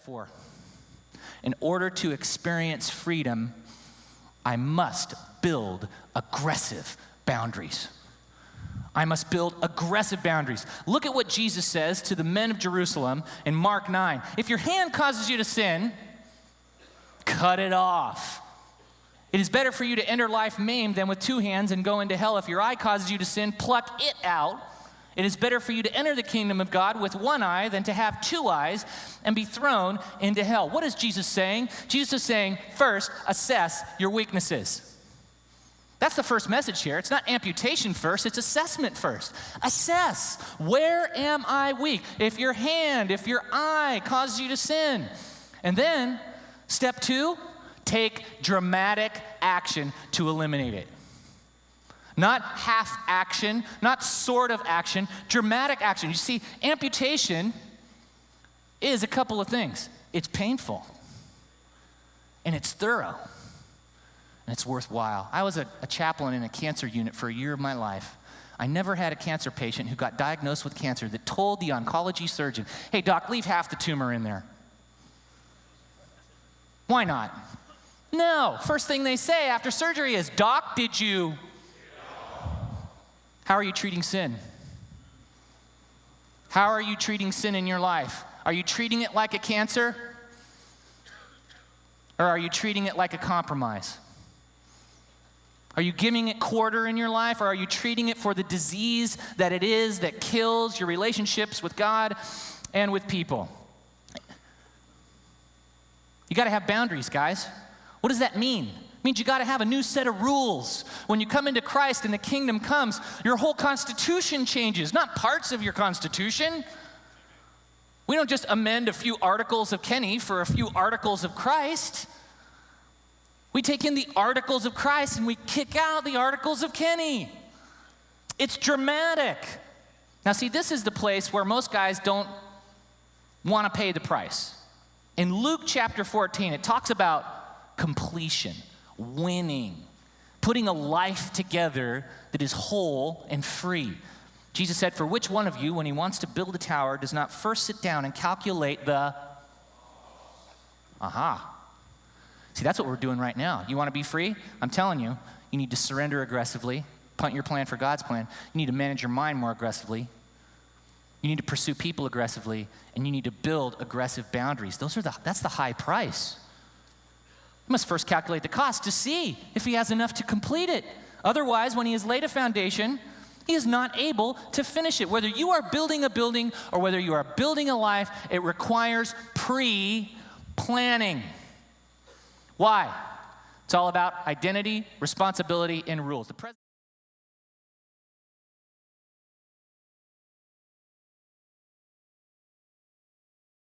4. In order to experience freedom, I must build aggressive boundaries. I must build aggressive boundaries. Look at what Jesus says to the men of Jerusalem in Mark 9. If your hand causes you to sin, cut it off. It is better for you to enter life maimed than with 2 hands and go into hell. If your eye causes you to sin, pluck it out. It is better for you to enter the kingdom of God with 1 eye than to have 2 eyes and be thrown into hell. What is Jesus saying? Jesus is saying, first, assess your weaknesses. That's the first message here. It's not amputation first, it's assessment first. Assess, where am I weak? If your hand, if your eye causes you to sin. And then, step 2, take dramatic action to eliminate it. Not half action, not sort of action, dramatic action. You see, amputation is a couple of things. It's painful, and it's thorough, and it's worthwhile. I was a chaplain in a cancer unit for a year of my life. I never had a cancer patient who got diagnosed with cancer that told the oncology surgeon, hey, doc, leave half the tumor in there. Why not? No, first thing they say after surgery is, doc, did you? How are you treating sin? How are you treating sin in your life? Are you treating it like a cancer? Or are you treating it like a compromise? Are you giving it quarter in your life, or are you treating it for the disease that it is that kills your relationships with God and with people? You got to have boundaries, guys. What does that mean? It means you got to have a new set of rules. When you come into Christ and the kingdom comes, your whole constitution changes, not parts of your constitution. We don't just amend a few articles of Kenny for a few articles of Christ. We take in the articles of Christ and we kick out the articles of Kenny. It's dramatic. Now see, this is the place where most guys don't want to pay the price. In Luke chapter 14, it talks about completion, winning, putting a life together that is whole and free. Jesus said, for which one of you, when he wants to build a tower, does not first sit down and calculate the See, that's what we're doing right now. You want to be free? I'm telling you, you need to surrender aggressively, punt your plan for God's plan. You need to manage your mind more aggressively. You need to pursue people aggressively, and you need to build aggressive boundaries. That's the high price. You must first calculate the cost to see if he has enough to complete it. Otherwise, when he has laid a foundation, he is not able to finish it. Whether you are building a building or whether you are building a life, it requires pre-planning. Why? It's all about identity, responsibility, and rules.